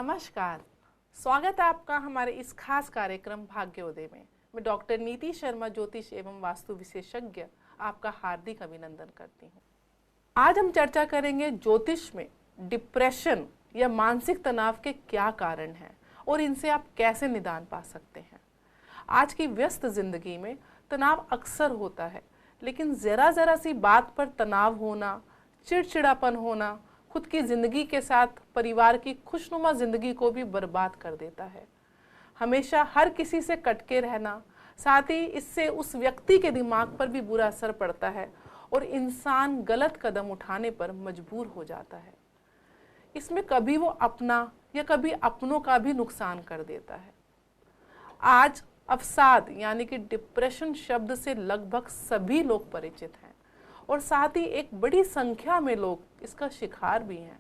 नमस्कार, स्वागत है आपका हमारे इस खास कार्यक्रम भाग्योदय में। मैं डॉक्टर नीति शर्मा, ज्योतिष एवं वास्तु विशेषज्ञ, आपका हार्दिक अभिनंदन करती हूँ। आज हम चर्चा करेंगे ज्योतिष में डिप्रेशन या मानसिक तनाव के क्या कारण हैं और इनसे आप कैसे निदान पा सकते हैं। आज की व्यस्त जिंदगी में तनाव अक्सर होता है, लेकिन ज़रा ज़रा सी बात पर तनाव होना, चिड़चिड़ापन होना खुद की ज़िंदगी के साथ परिवार की खुशनुमा ज़िंदगी को भी बर्बाद कर देता है। हमेशा हर किसी से कटके रहना, साथ ही इससे उस व्यक्ति के दिमाग पर भी बुरा असर पड़ता है और इंसान गलत कदम उठाने पर मजबूर हो जाता है। इसमें कभी वो अपना या कभी अपनों का भी नुकसान कर देता है। आज अवसाद यानी कि डिप्रेशन शब्द से लगभग सभी लोग परिचित हैं और साथ ही एक बड़ी संख्या में लोग इसका शिकार भी हैं।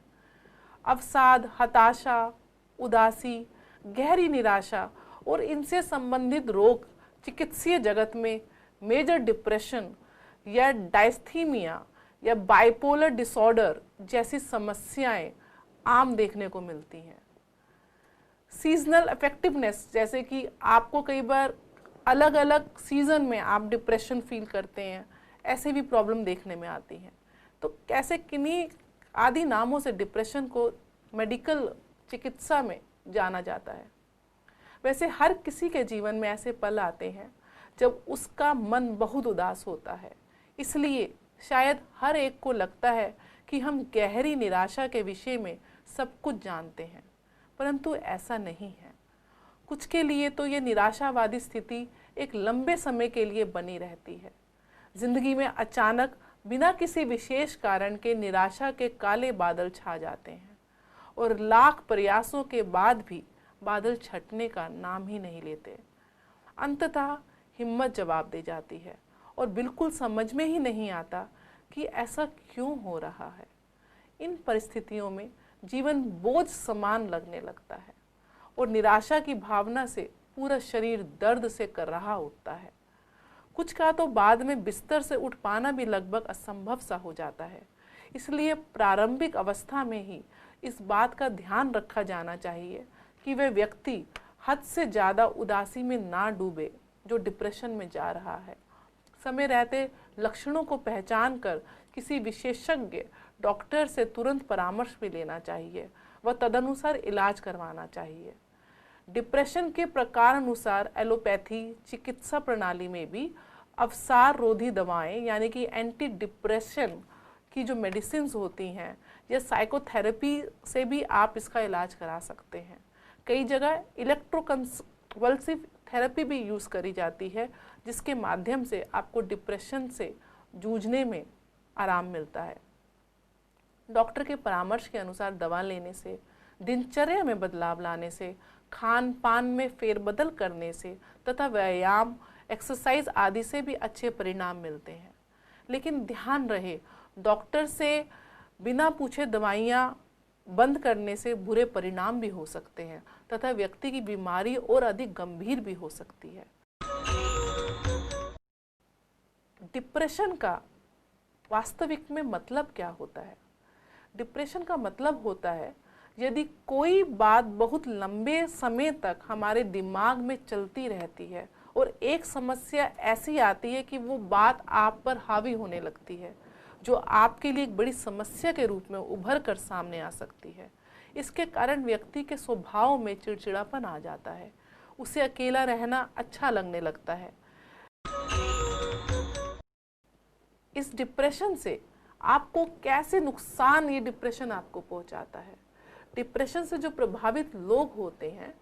अवसाद, हताशा, उदासी, गहरी निराशा और इनसे संबंधित रोग चिकित्सीय जगत में मेजर डिप्रेशन या डायस्थीमिया या बाइपोलर डिसऑर्डर जैसी समस्याएं आम देखने को मिलती हैं। सीजनल अफेक्टिवनेस, जैसे कि आपको कई बार अलग अलग सीजन में आप डिप्रेशन फील करते हैं, ऐसे भी प्रॉब्लम देखने में आती हैं। तो कैसे किन्हीं आदि नामों से डिप्रेशन को मेडिकल चिकित्सा में जाना जाता है। वैसे हर किसी के जीवन में ऐसे पल आते हैं जब उसका मन बहुत उदास होता है। इसलिए शायद हर एक को लगता है कि हम गहरी निराशा के विषय में सब कुछ जानते हैं, परंतु ऐसा नहीं है। कुछ के लिए तो ये निराशावादी स्थिति एक लंबे समय के लिए बनी रहती है। जिंदगी में अचानक बिना किसी विशेष कारण के निराशा के काले बादल छा जाते हैं और लाख प्रयासों के बाद भी बादल छटने का नाम ही नहीं लेते। अंततः हिम्मत जवाब दे जाती है और बिल्कुल समझ में ही नहीं आता कि ऐसा क्यों हो रहा है। इन परिस्थितियों में जीवन बोझ समान लगने लगता है और निराशा की भावना से पूरा शरीर दर्द से कर रहा उठता है। कुछ का तो बाद में बिस्तर से उठ पाना भी लगभग असंभव सा हो जाता है। इसलिए प्रारंभिक अवस्था में ही इस बात का ध्यान रखा जाना चाहिए कि वह व्यक्ति हद से ज़्यादा उदासी में ना डूबे जो डिप्रेशन में जा रहा है। समय रहते लक्षणों को पहचान कर किसी विशेषज्ञ डॉक्टर से तुरंत परामर्श भी लेना चाहिए व तदनुसार इलाज करवाना चाहिए। डिप्रेशन के प्रकार अनुसार एलोपैथी चिकित्सा प्रणाली में भी अवसाद रोधी दवाएं यानी कि एंटी डिप्रेशन की जो मेडिसिन होती हैं या साइकोथेरेपी से भी आप इसका इलाज करा सकते हैं। कई जगह इलेक्ट्रोकन्वल्सिव थेरेपी भी यूज़ करी जाती है, जिसके माध्यम से आपको डिप्रेशन से जूझने में आराम मिलता है। डॉक्टर के परामर्श के अनुसार दवा लेने से, दिनचर्या में बदलाव लाने से, खान पान में फेरबदल करने से तथा व्यायाम, एक्सरसाइज आदि से भी अच्छे परिणाम मिलते हैं। लेकिन ध्यान रहे, डॉक्टर से बिना पूछे दवाइयाँ बंद करने से बुरे परिणाम भी हो सकते हैं तथा व्यक्ति की बीमारी और अधिक गंभीर भी हो सकती है। डिप्रेशन का वास्तविक में मतलब क्या होता है? डिप्रेशन का मतलब होता है यदि कोई बात बहुत लंबे समय तक हमारे दिमाग में चलती रहती है और एक समस्या ऐसी आती है कि वो बात आप पर हावी होने लगती है, जो आपके लिए एक बड़ी समस्या के रूप में उभर कर सामने आ सकती है। इसके कारण व्यक्ति के स्वभाव में चिड़चिड़ापन आ जाता है, उसे अकेला रहना अच्छा लगने लगता है। इस डिप्रेशन से आपको कैसे नुकसान ये डिप्रेशन आपको पहुंचाता है? डिप्रेशन से जो प्रभावित लोग होते हैं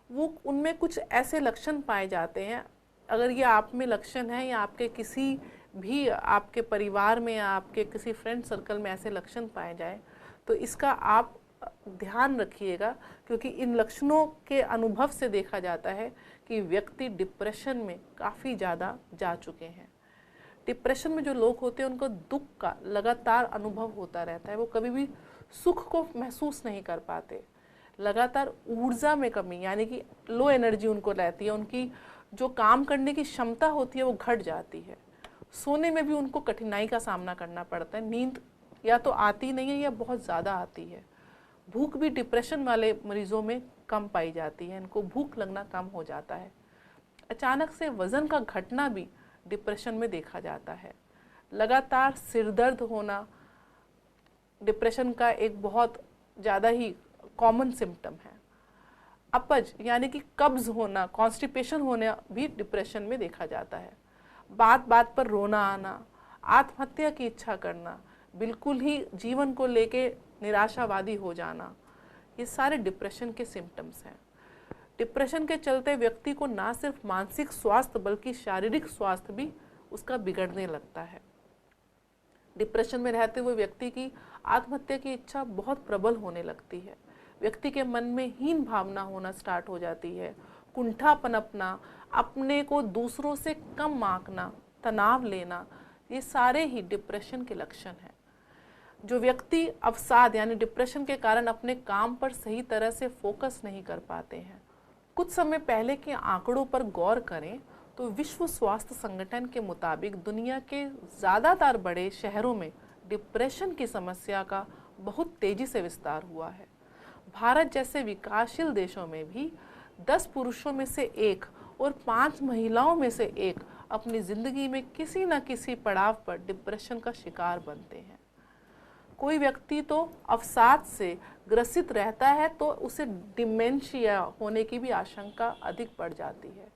वो उनमें कुछ ऐसे लक्षण पाए जाते हैं। अगर ये आप में लक्षण है या आपके किसी भी आपके परिवार में या आपके किसी फ्रेंड सर्कल में ऐसे लक्षण पाए जाए तो इसका आप ध्यान रखिएगा, क्योंकि इन लक्षणों के अनुभव से देखा जाता है कि व्यक्ति डिप्रेशन में काफ़ी ज़्यादा जा चुके हैं। डिप्रेशन में जो लोग होते हैं उनको दुख का लगातार अनुभव होता रहता है, वो कभी भी सुख को महसूस नहीं कर पाते। लगातार ऊर्जा में कमी यानी कि लो एनर्जी उनको रहती है, उनकी जो काम करने की क्षमता होती है वो घट जाती है। सोने में भी उनको कठिनाई का सामना करना पड़ता है, नींद या तो आती नहीं है या बहुत ज़्यादा आती है। भूख भी डिप्रेशन वाले मरीजों में कम पाई जाती है, इनको भूख लगना कम हो जाता है। अचानक से वज़न का घटना भी डिप्रेशन में देखा जाता है। लगातार सिर दर्द होना डिप्रेशन का एक बहुत ज़्यादा ही कॉमन सिम्टम है। अपच यानी कि कब्ज होना, कॉन्स्टिपेशन होना भी डिप्रेशन में देखा जाता है। बात बात पर रोना आना, आत्महत्या की इच्छा करना, बिल्कुल ही जीवन को लेके निराशावादी हो जाना, ये सारे डिप्रेशन के सिम्टम्स हैं। डिप्रेशन के चलते व्यक्ति को ना सिर्फ मानसिक स्वास्थ्य बल्कि शारीरिक स्वास्थ्य भी उसका बिगड़ने लगता है। डिप्रेशन में रहते हुए व्यक्ति की आत्महत्या की इच्छा बहुत प्रबल होने लगती है। व्यक्ति के मन में हीन भावना होना स्टार्ट हो जाती है, कुंठापन अपना, अपने को दूसरों से कम आंकना, तनाव लेना, ये सारे ही डिप्रेशन के लक्षण हैं। जो व्यक्ति अवसाद यानी डिप्रेशन के कारण अपने काम पर सही तरह से फोकस नहीं कर पाते हैं। कुछ समय पहले के आंकड़ों पर गौर करें तो विश्व स्वास्थ्य संगठन के मुताबिक दुनिया के ज़्यादातर बड़े शहरों में डिप्रेशन की समस्या का बहुत तेज़ी से विस्तार हुआ है। भारत जैसे विकासशील देशों में भी 10 पुरुषों में से 1 और 5 महिलाओं में से 1 अपनी ज़िंदगी में किसी न किसी पड़ाव पर डिप्रेशन का शिकार बनते हैं। कोई व्यक्ति तो अवसाद से ग्रसित रहता है तो उसे डिमेंशिया होने की भी आशंका अधिक बढ़ जाती है।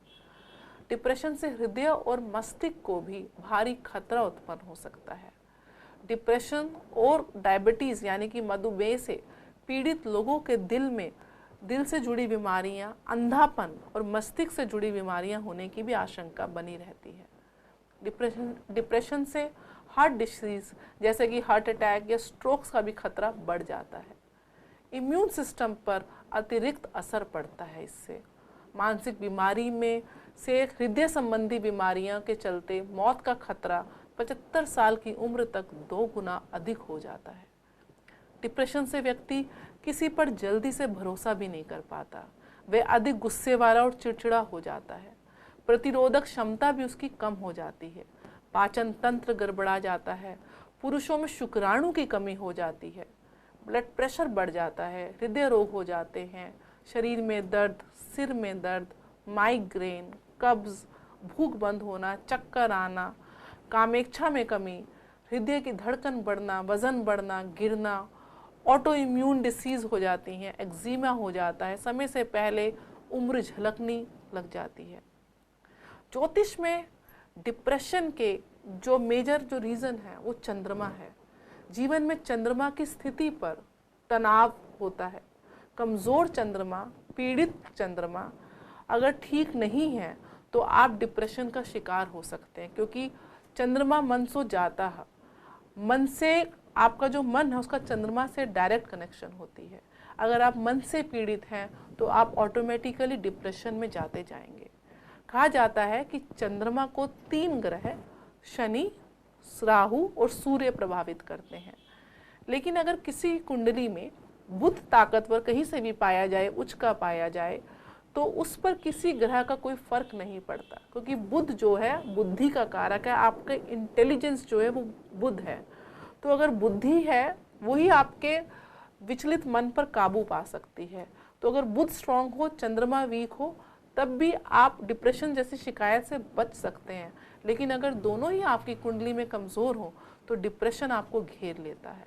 डिप्रेशन से हृदय और मस्तिष्क को भी भारी खतरा उत्पन्न हो सकता है। डिप्रेशन और डायबिटीज़ यानी कि मधुमेह से पीड़ित लोगों के दिल से जुड़ी बीमारियां, अंधापन और मस्तिष्क से जुड़ी बीमारियां होने की भी आशंका बनी रहती है। डिप्रेशन से हार्ट डिसीज़ जैसे कि हार्ट अटैक या स्ट्रोक्स का भी खतरा बढ़ जाता है। इम्यून सिस्टम पर अतिरिक्त असर पड़ता है। इससे मानसिक बीमारी में से हृदय संबंधी बीमारियों के चलते मौत का खतरा 75 साल की उम्र तक 2 गुना अधिक हो जाता है। डिप्रेशन से व्यक्ति किसी पर जल्दी से भरोसा भी नहीं कर पाता, वह अधिक गुस्से वाला और चिड़चिड़ा हो जाता है। प्रतिरोधक क्षमता भी उसकी कम हो जाती है, पाचन तंत्र गड़बड़ा जाता है, पुरुषों में शुक्राणु की कमी हो जाती है, ब्लड प्रेशर बढ़ जाता है, हृदय रोग हो जाते हैं, शरीर में दर्द, सिर में दर्द, माइग्रेन, कब्ज, भूख बंद होना, चक्कर आना, कामेच्छा में कमी, हृदय की धड़कन बढ़ना, वजन बढ़ना, गिरना, ऑटो इम्यून डिसीज़ हो जाती हैं, एक्जिमा हो जाता है, समय से पहले उम्र झलकनी लग जाती है। ज्योतिष में डिप्रेशन के जो मेजर रीज़न है वो चंद्रमा है। जीवन में चंद्रमा की स्थिति पर तनाव होता है। कमज़ोर चंद्रमा, पीड़ित चंद्रमा अगर ठीक नहीं है तो आप डिप्रेशन का शिकार हो सकते हैं, क्योंकि चंद्रमा मन सो जाता है। मन से आपका जो मन है उसका चंद्रमा से डायरेक्ट कनेक्शन होती है। अगर आप मन से पीड़ित हैं तो आप ऑटोमेटिकली डिप्रेशन में जाते जाएंगे। कहा जाता है कि चंद्रमा को 3 ग्रह शनि, राहु और सूर्य प्रभावित करते हैं। लेकिन अगर किसी कुंडली में बुध ताकतवर कहीं से भी पाया जाए, उच्च का पाया जाए, तो उस पर किसी ग्रह का कोई फर्क नहीं पड़ता, क्योंकि बुध जो है बुद्धि का कारक है। आपके इंटेलिजेंस जो है वो बुध है। तो अगर बुद्धि है वही आपके विचलित मन पर काबू पा सकती है। तो अगर बुध स्ट्रांग हो, चंद्रमा वीक हो, तब भी आप डिप्रेशन जैसी शिकायत से बच सकते हैं। लेकिन अगर दोनों ही आपकी कुंडली में कमज़ोर हो तो डिप्रेशन आपको घेर लेता है।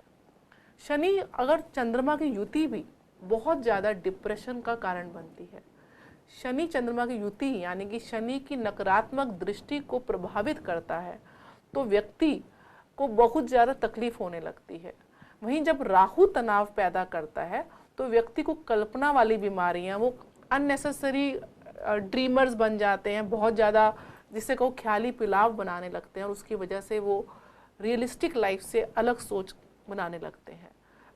शनि अगर चंद्रमा की युति भी बहुत ज़्यादा डिप्रेशन का कारण बनती है। शनि चंद्रमा की युति यानी कि शनि की नकारात्मक दृष्टि को प्रभावित करता है तो व्यक्ति को बहुत ज़्यादा तकलीफ होने लगती है। वहीं जब राहु तनाव पैदा करता है तो व्यक्ति को कल्पना वाली बीमारियां, वो अननेसेसरी ड्रीमर्स बन जाते हैं, बहुत ज़्यादा जिससे को ख्याली पिलाव बनाने लगते हैं और उसकी वजह से वो रियलिस्टिक लाइफ से अलग सोच बनाने लगते हैं।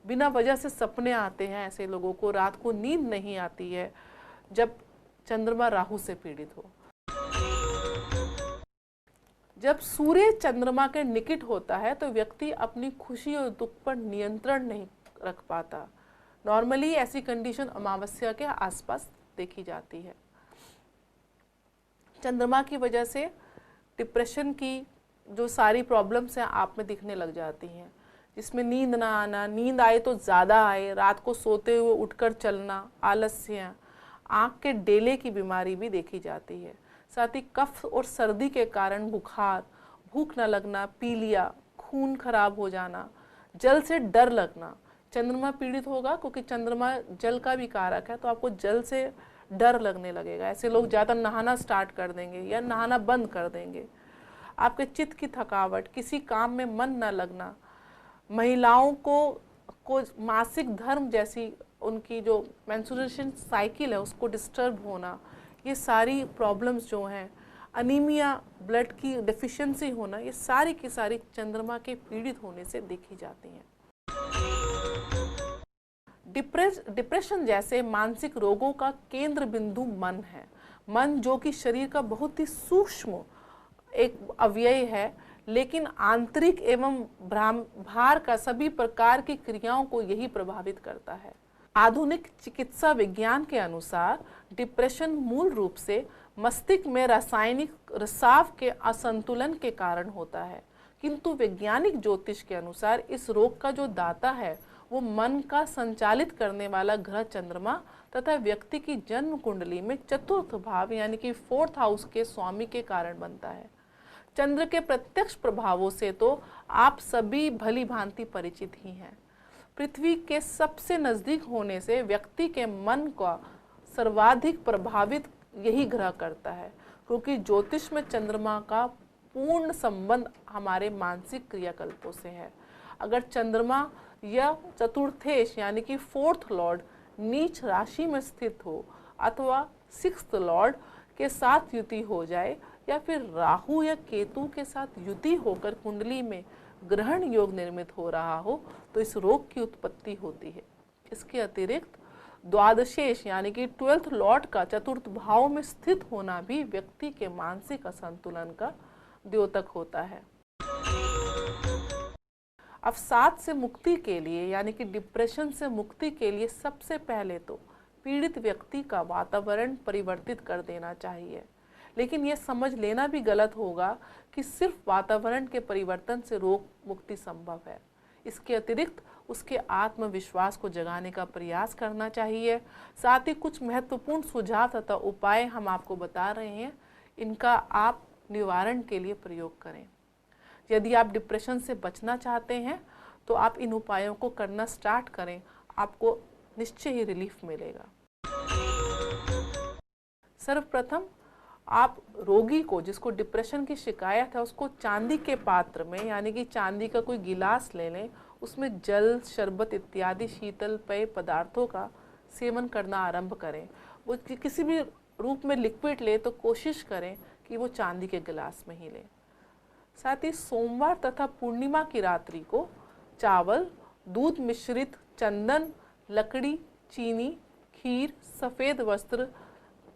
बिना वजह से सपने आते हैं, ऐसे लोगों को रात को नींद नहीं आती है जब चंद्रमा राहु से पीड़ित हो। जब सूर्य चंद्रमा के निकट होता है तो व्यक्ति अपनी खुशी और दुख पर नियंत्रण नहीं रख पाता। नॉर्मली ऐसी कंडीशन अमावस्या के आसपास देखी जाती है। चंद्रमा की वजह से डिप्रेशन की जो सारी प्रॉब्लम्स हैं आप में दिखने लग जाती हैं। जिसमें नींद ना आना, नींद आए तो ज़्यादा आए, रात को सोते हुए उठकर चलना, आलस्य, आँख के डेले की बीमारी भी देखी जाती है। साथ ही कफ और सर्दी के कारण बुखार, भूख न लगना, पीलिया, खून खराब हो जाना, जल से डर लगना। चंद्रमा पीड़ित होगा क्योंकि चंद्रमा जल का भी कारक है, तो आपको जल से डर लगने लगेगा। ऐसे लोग ज़्यादा नहाना स्टार्ट कर देंगे या नहाना बंद कर देंगे। आपके चित्त की थकावट, किसी काम में मन न लगना, महिलाओं को मासिक धर्म जैसी उनकी जो मेंस्ट्रुएशन साइकिल है उसको डिस्टर्ब होना, ये सारी प्रॉब्लम्स जो हैं, अनीमिया, ब्लड की डेफिशिएंसी होना, ये सारी की सारी चंद्रमा के पीड़ित होने से देखी जाती हैं। डिप्रेशन जैसे मानसिक रोगों का केंद्र बिंदु मन है। मन जो कि शरीर का बहुत ही सूक्ष्म एक अवयव है, लेकिन आंतरिक एवं भार का सभी प्रकार की क्रियाओं को यही प्रभावित करता है। आधुनिक चिकित्सा विज्ञान के अनुसार डिप्रेशन मूल रूप से मस्तिष्क में रासायनिक रिसाव के असंतुलन के कारण होता है, किंतु वैज्ञानिक ज्योतिष के अनुसार इस रोग का जो दाता है वो मन का संचालित करने वाला ग्रह चंद्रमा तथा व्यक्ति की जन्म कुंडली में चतुर्थ भाव यानी कि 4th हाउस के स्वामी के कारण बनता है। चंद्र के प्रत्यक्ष प्रभावों से तो आप सभी भली भांति परिचित ही हैं। पृथ्वी के सबसे नजदीक होने से व्यक्ति के मन का सर्वाधिक प्रभावित यही ग्रह करता है, क्योंकि ज्योतिष में चंद्रमा का पूर्ण संबंध हमारे मानसिक क्रियाकल्पों से है। अगर चंद्रमा या चतुर्थेश यानी कि 4th लॉर्ड नीच राशि में स्थित हो अथवा 6th लॉर्ड के साथ युति हो जाए या फिर राहु या केतु के साथ युति होकर कुंडली में ग्रहण योग निर्मित हो रहा हो तो इस रोग की उत्पत्ति होती है। इसके अतिरिक्त द्वादशेश यानी कि 12th लॉर्ड का चतुर्थ भाव में स्थित होना भी व्यक्ति के मानसिक असंतुलन का द्योतक होता है। अवसाद से मुक्ति के लिए यानी कि डिप्रेशन से मुक्ति के लिए सबसे पहले तो पीड़ित व्यक्ति का वातावरण परिवर्तित कर देना चाहिए, लेकिन यह समझ लेना भी गलत होगा कि सिर्फ वातावरण के परिवर्तन से रोग मुक्ति संभव है। इसके अतिरिक्त उसके आत्मविश्वास को जगाने का प्रयास करना चाहिए। साथ ही कुछ महत्वपूर्ण सुझाव तथा उपाय हम आपको बता रहे हैं, इनका आप निवारण के लिए प्रयोग करें। यदि आप डिप्रेशन से बचना चाहते हैं तो आप इन उपायों को करना स्टार्ट करें, आपको निश्चय ही रिलीफ मिलेगा। सर्वप्रथम आप रोगी को, जिसको डिप्रेशन की शिकायत है, उसको चांदी के पात्र में यानी कि चांदी का कोई गिलास ले लें, उसमें जल, शरबत इत्यादि शीतल पेय पदार्थों का सेवन करना आरंभ करें। वो किसी भी रूप में लिक्विड ले तो कोशिश करें कि वो चांदी के गिलास में ही लें। साथ ही सोमवार तथा पूर्णिमा की रात्रि को चावल, दूध मिश्रित, चंदन, लकड़ी, चीनी, खीर, सफ़ेद वस्त्र,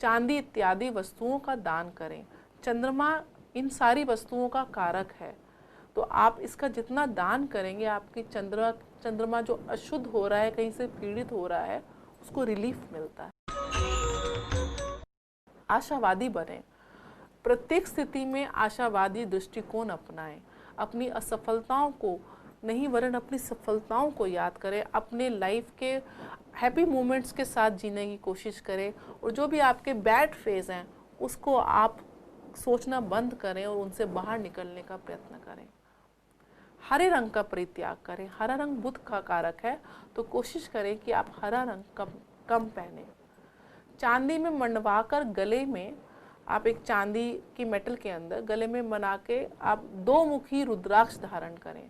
चांदी इत्यादि वस्तुओं का दान करें। चंद्रमा इन सारी वस्तुओं का कारक है, तो आप इसका जितना दान करेंगे आपकी चंद्रमा जो अशुद्ध हो रहा है, कहीं से पीड़ित हो रहा है, उसको रिलीफ मिलता है। आशावादी बने, प्रत्येक स्थिति में आशावादी दृष्टिकोण अपनाएं। अपनी असफलताओं को नहीं वरन अपनी सफलताओं को याद करें। अपने लाइफ के हैप्पी मोमेंट्स के साथ जीने की कोशिश करें और जो भी आपके बैड फेज हैं उसको आप सोचना बंद करें और उनसे बाहर निकलने का प्रयत्न करें। हरे रंग का परित्याग करें। हरा रंग बुध का कारक है, तो कोशिश करें कि आप हरा रंग कम पहने। चांदी में मंडवाकर गले में आप एक चांदी की मेटल के अंदर गले में बना के आप 2 मुखी रुद्राक्ष धारण करें।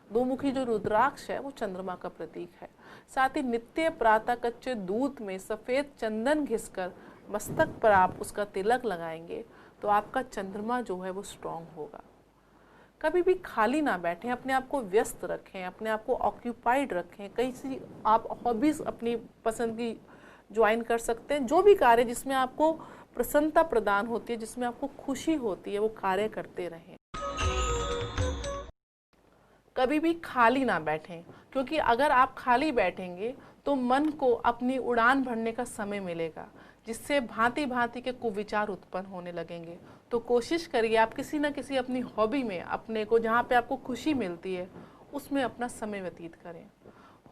2 मुखी जो रुद्राक्ष है वो चंद्रमा का प्रतीक है। साथ ही नित्य प्रातः कच्चे दूध में सफ़ेद चंदन घिसकर मस्तक पर आप उसका तिलक लगाएंगे तो आपका चंद्रमा जो है वो स्ट्रांग होगा। कभी भी खाली ना बैठें, अपने आप को व्यस्त रखें, अपने आप को ऑक्यूपाइड रखें। कई सी आप हॉबीज़ अपनी पसंद की ज्वाइन कर सकते हैं। जो भी कार्य जिसमें आपको प्रसन्नता प्रदान होती है, जिसमें आपको खुशी होती है, वो कार्य करते रहें। कभी भी खाली ना बैठें, क्योंकि अगर आप खाली बैठेंगे तो मन को अपनी उड़ान भरने का समय मिलेगा, जिससे भांति भांति के कुविचार उत्पन्न होने लगेंगे। तो कोशिश करिए आप किसी न किसी अपनी हॉबी में अपने को, जहाँ पे आपको खुशी मिलती है, उसमें अपना समय व्यतीत करें।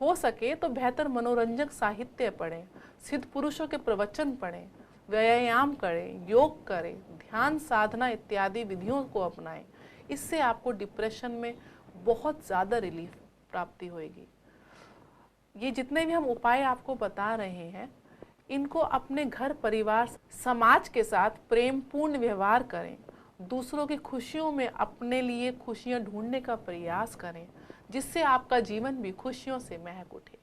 हो सके तो बेहतर मनोरंजक साहित्य पढ़ें, सिद्ध पुरुषों के प्रवचन पढ़ें, व्यायाम करें, योग करें, ध्यान साधना इत्यादि विधियों को अपनाएं। इससे आपको डिप्रेशन में बहुत ज़्यादा रिलीफ प्राप्ति होगी। ये जितने भी हम उपाय आपको बता रहे हैं, इनको अपने घर परिवार समाज के साथ प्रेम पूर्ण व्यवहार करें। दूसरों की खुशियों में अपने लिए खुशियां ढूंढने का प्रयास करें, जिससे आपका जीवन भी खुशियों से महक उठे।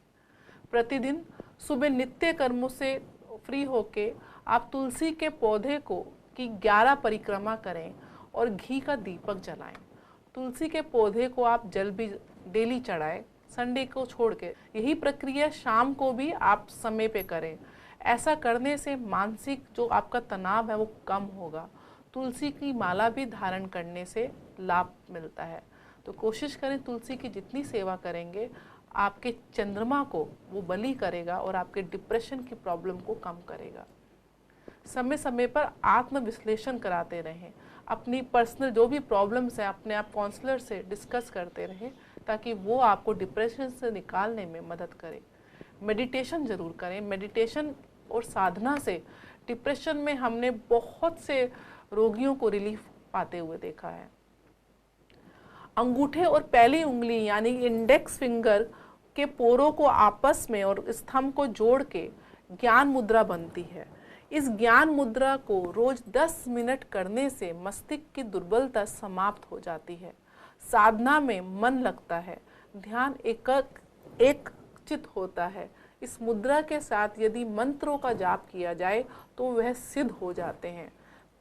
प्रतिदिन सुबह नित्य कर्मों से फ्री होके आप तुलसी के पौधे की 11 परिक्रमा करें और घी का दीपक जलाएं। तुलसी के पौधे को आप जल भी डेली चढ़ाएं, संडे को छोड़ के। यही प्रक्रिया शाम को भी आप समय पे करें। ऐसा करने से मानसिक जो आपका तनाव है वो कम होगा। तुलसी की माला भी धारण करने से लाभ मिलता है। तो कोशिश करें, तुलसी की जितनी सेवा करेंगे आपके चंद्रमा को वो बली करेगा और आपके डिप्रेशन की प्रॉब्लम को कम करेगा। समय समय पर आत्म विश्लेषण कराते रहें। अपनी पर्सनल जो भी प्रॉब्लम्स हैं अपने आप काउंसलर से डिस्कस करते रहें, ताकि वो आपको डिप्रेशन से निकालने में मदद करे। मेडिटेशन ज़रूर करें। मेडिटेशन और साधना से डिप्रेशन में हमने बहुत से रोगियों को रिलीफ पाते हुए देखा है। अंगूठे और पहली उंगली यानी इंडेक्स फिंगर के पोरों को आपस में और स्तंभ को जोड़ के ज्ञान मुद्रा बनती है। इस ज्ञान मुद्रा को रोज 10 मिनट करने से मस्तिष्क की दुर्बलता समाप्त हो जाती है। साधना में मन लगता है, ध्यान एकचित होता है। इस मुद्रा के साथ यदि मंत्रों का जाप किया जाए तो वह सिद्ध हो जाते हैं,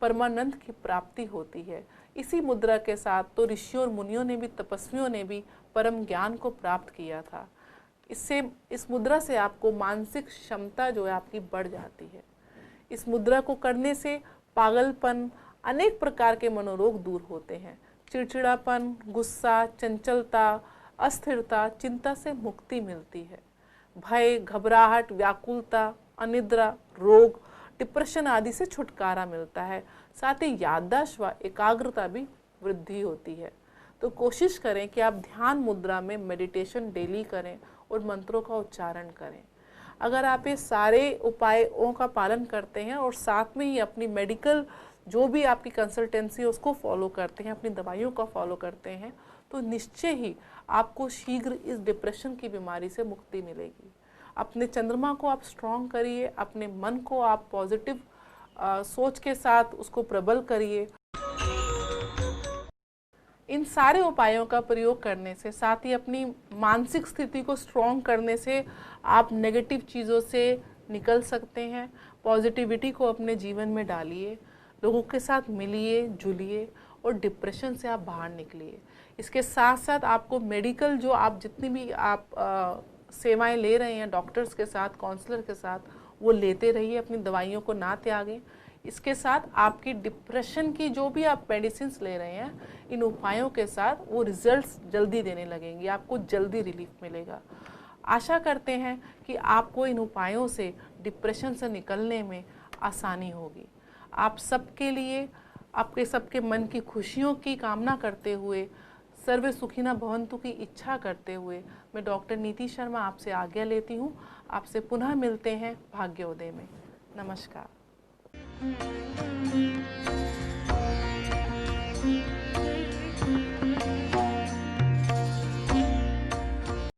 परमानंद की प्राप्ति होती है। इसी मुद्रा के साथ तो ऋषियों और मुनियों ने भी, तपस्वियों ने भी परम ज्ञान को प्राप्त किया था। इस मुद्रा से आपको मानसिक क्षमता जो है आपकी बढ़ जाती है। इस मुद्रा को करने से पागलपन, अनेक प्रकार के मनोरोग दूर होते हैं। चिड़चिड़ापन, गुस्सा, चंचलता, अस्थिरता, चिंता से मुक्ति मिलती है। भय, घबराहट, व्याकुलता, अनिद्रा, रोग, डिप्रेशन आदि से छुटकारा मिलता है। साथ ही याददाश्त व एकाग्रता भी वृद्धि होती है। तो कोशिश करें कि आप ध्यान मुद्रा में मेडिटेशन डेली करें और मंत्रों का उच्चारण करें। अगर आप ये सारे उपायों का पालन करते हैं और साथ में ही अपनी मेडिकल जो भी आपकी कंसल्टेंसी है उसको फॉलो करते हैं, अपनी दवाइयों का फॉलो करते हैं, तो निश्चय ही आपको शीघ्र इस डिप्रेशन की बीमारी से मुक्ति मिलेगी। अपने चंद्रमा को आप स्ट्रॉन्ग करिए, अपने मन को आप पॉजिटिव सोच के साथ उसको प्रबल करिए। इन सारे उपायों का प्रयोग करने से, साथ ही अपनी मानसिक स्थिति को स्ट्रॉन्ग करने से आप नेगेटिव चीज़ों से निकल सकते हैं। पॉजिटिविटी को अपने जीवन में डालिए, लोगों के साथ मिलिए जुलिए और डिप्रेशन से आप बाहर निकलिए। इसके साथ साथ आपको मेडिकल जो आप जितनी भी आप सेवाएं ले रहे हैं डॉक्टर्स के साथ, काउंसलर के साथ, वो लेते रहिए, अपनी दवाइयों को ना त्यागें। इसके साथ आपकी डिप्रेशन की जो भी आप मेडिसिन ले रहे हैं, इन उपायों के साथ वो रिजल्ट्स जल्दी देने लगेंगे, आपको जल्दी रिलीफ मिलेगा। आशा करते हैं कि आपको इन उपायों से डिप्रेशन से निकलने में आसानी होगी। आप सबके लिए, आपके सबके मन की खुशियों की कामना करते हुए, सर्वे सुखिना भवन्तु की इच्छा करते हुए, मैं डॉक्टर नीति शर्मा आपसे आज्ञा लेती हूँ। आपसे पुनः मिलते हैं भाग्योदय में। नमस्कार।